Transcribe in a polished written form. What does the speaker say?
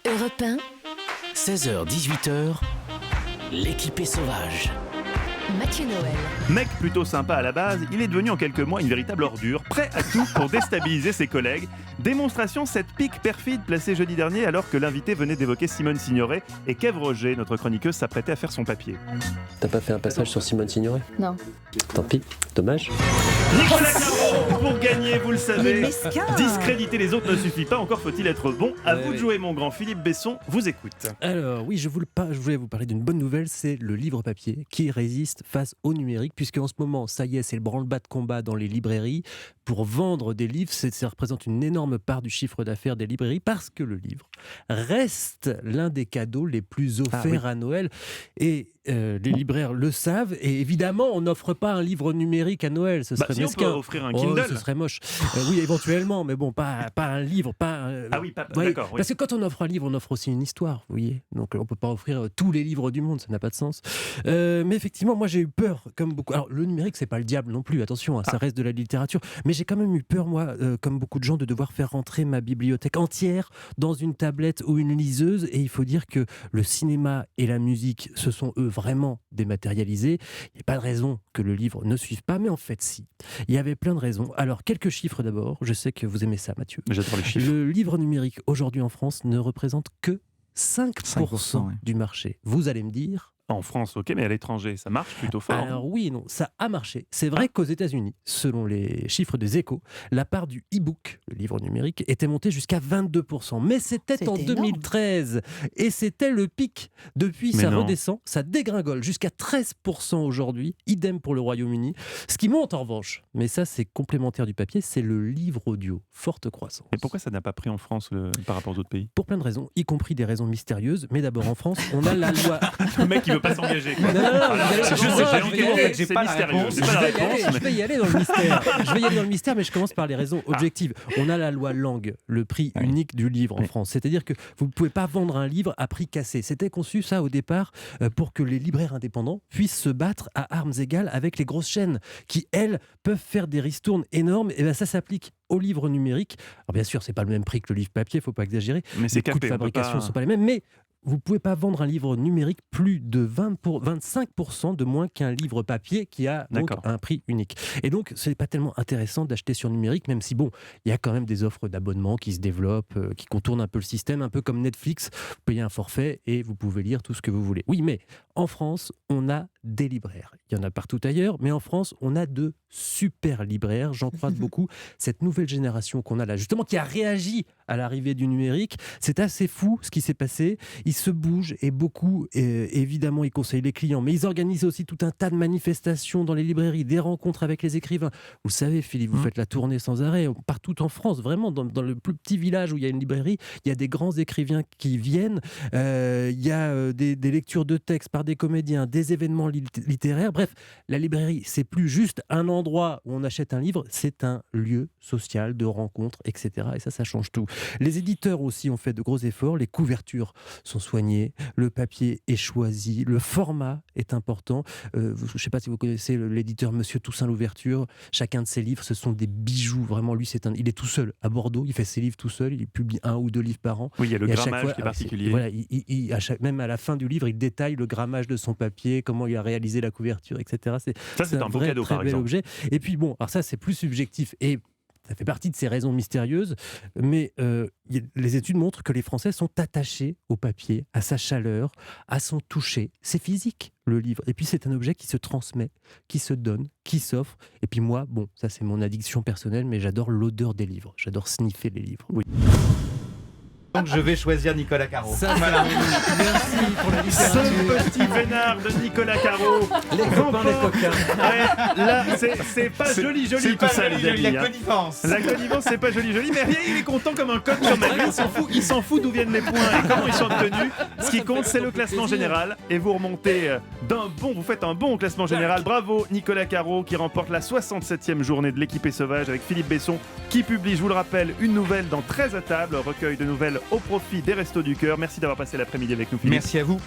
Europe 1, 16h-18h, l'équipée sauvage. Mathieu Noël. Mec plutôt sympa à la base, il est devenu en quelques mois une véritable ordure, prêt à tout pour déstabiliser ses collègues. Démonstration cette pique perfide placée jeudi dernier alors que l'invité venait d'évoquer Simone Signoret et qu'Ève Roger, notre chroniqueuse, s'apprêtait à faire son papier. T'as pas fait un passage sur Simone Signoret ? Non. Tant pis, dommage. Nicolas Caro, pour gagner, vous le savez, mesquin. discréditer les autres ne suffit pas, encore faut-il être bon. À vous de oui. jouer mon grand. Philippe Besson vous écoute. Alors oui, je voulais vous parler d'une bonne nouvelle, c'est le livre papier qui résiste face au numérique, puisque en ce moment, ça y est, c'est le branle-bas de combat dans les librairies. Pour vendre des livres, ça représente une énorme part du chiffre d'affaires des librairies, parce que le livre reste l'un des cadeaux les plus offerts à Noël. Et les libraires le savent, et évidemment, on n'offre pas un livre numérique à Noël, ce serait Si on peut mesquin. offrir un Kindle. Ce serait moche. Oui, éventuellement, mais bon, pas un livre, pas... Ah oui, pas, Ouais, d'accord. Oui. Parce que quand on offre un livre, on offre aussi une histoire, vous voyez. Donc on ne peut pas offrir tous les livres du monde, ça n'a pas de sens. Mais effectivement, moi j'ai eu peur, comme beaucoup. Alors le numérique, c'est pas le diable non plus, attention, ça reste de la littérature. Mais j'ai quand même eu peur, moi, comme beaucoup de gens, de devoir faire rentrer ma bibliothèque entière dans une tablette ou une liseuse. Et il faut dire que le cinéma et la musique, ce sont eux vraiment dématérialisés. Il n'y a pas de raison que le livre ne suive pas, mais en fait, si. Il y avait plein de raisons. Alors, quelques chiffres d'abord. Je sais que vous aimez ça, Mathieu. J'adore les chiffres. Le livre numérique aujourd'hui en France ne représente que 5% oui. du marché. Vous allez me dire... En France, ok, mais à l'étranger, ça marche plutôt fort. Alors oui et non, ça a marché. C'est vrai qu'aux États-Unis, selon les chiffres des Échos, la part du e-book, le livre numérique, était montée jusqu'à 22%. Mais c'était C'est en énorme. 2013 et c'était le pic. Depuis, Mais ça non. redescend, ça dégringole jusqu'à 13% aujourd'hui. Idem pour le Royaume-Uni. Ce qui monte en revanche, mais ça c'est complémentaire du papier, c'est le livre audio. Forte croissance. Et pourquoi ça n'a pas pris en France par rapport aux autres pays? Pour plein de raisons, y compris des raisons mystérieuses. Mais d'abord en France, on a la loi... Le mec, il veut pas s'engager. Quoi. Non, vous allez- C'est juste, non, j'ai je envie vais y de- aller. c'est J'ai pas la mystérieux. réponse. C'est pas la Je vais y aller, réponse, je vais y aller dans le mystère. Je vais y aller dans le mystère, mais je commence par les raisons objectives. On a la loi Langue, le prix unique du livre en France. C'est-à-dire que vous ne pouvez pas vendre un livre à prix cassé. C'était conçu, ça, au départ, pour que les libraires indépendants puissent se battre à armes égales avec les grosses chaînes qui, elles, peuvent faire des ristournes énormes. Et bien ça s'applique au livre numérique. Alors bien sûr, c'est pas le même prix que le livre papier, il ne faut pas exagérer. Mais c'est Les coûts de capé. on peut fabrication pas- ne sont pas les mêmes, mais vous ne pouvez pas vendre un livre numérique plus de 25% de moins qu'un livre papier qui a donc D'accord. un prix unique. Et donc, ce n'est pas tellement intéressant d'acheter sur numérique, même si, bon, il y a quand même des offres d'abonnement qui se développent, qui contournent un peu le système, un peu comme Netflix. Vous payez un forfait et vous pouvez lire tout ce que vous voulez. Oui, mais en France, on a des libraires. Il y en a partout ailleurs, mais en France, on a de super libraires. J'en croise beaucoup. Cette nouvelle génération qu'on a là, justement, qui a réagi à l'arrivée du numérique, c'est assez fou ce qui s'est passé. Ils se bougent et beaucoup, évidemment, ils conseillent les clients, mais ils organisent aussi tout un tas de manifestations dans les librairies, des rencontres avec les écrivains. Vous le savez, Philippe, vous faites la tournée sans arrêt, partout en France, vraiment, dans le plus petit village où il y a une librairie, il y a des grands écrivains qui viennent, il y a des lectures de textes par des comédiens, des événements littéraires. Bref, la librairie, c'est plus juste un endroit où on achète un livre, c'est un lieu social de rencontres, etc. Et ça change tout. Les éditeurs aussi ont fait de gros efforts, les couvertures sont soignées, le papier est choisi, le format est important. Je ne sais pas si vous connaissez l'éditeur Monsieur Toussaint Louverture. Chacun de ses livres, ce sont des bijoux. Vraiment, lui, il est tout seul à Bordeaux. Il fait ses livres tout seul. Il publie 1 ou 2 livres par an. Oui, il y a le Et à chaque grammage fois, qui est particulier. Voilà, même à la fin du livre, il détaille le grammage de son papier, comment il a réalisé la couverture, etc. Ça, c'est un beau vrai, cadeau, très par bel exemple. objet. Et puis bon, alors ça, c'est plus subjectif. Et ça fait partie de ces raisons mystérieuses, mais les études montrent que les Français sont attachés au papier, à sa chaleur, à son toucher. C'est physique, le livre. Et puis c'est un objet qui se transmet, qui se donne, qui s'offre. Et puis moi, bon, ça c'est mon addiction personnelle, mais j'adore l'odeur des livres. J'adore sniffer les livres. Oui. Donc je vais choisir Nicolas Caro. Ça, merci pour la littérature. Ce petit vénard de Nicolas Caro. Les copains, les coquins. Ouais, là, c'est pas joli C'est tout pas ça, joli, les amis. la hein. connivence. La connivence, c'est pas joli, mais rien, il est content comme un coq quand même. Il s'en fout d'où viennent les points et comment ils sont obtenus. Ce qui compte, c'est le classement général. Et vous remontez vous faites un bon classement général. Bravo Nicolas Caro qui remporte la 67e journée de l'équipée sauvage avec Philippe Besson qui publie, je vous le rappelle, une nouvelle dans 13 à table, recueil de nouvelles au profit des Restos du Cœur. Merci d'avoir passé l'après-midi avec nous, Philippe. Merci à vous.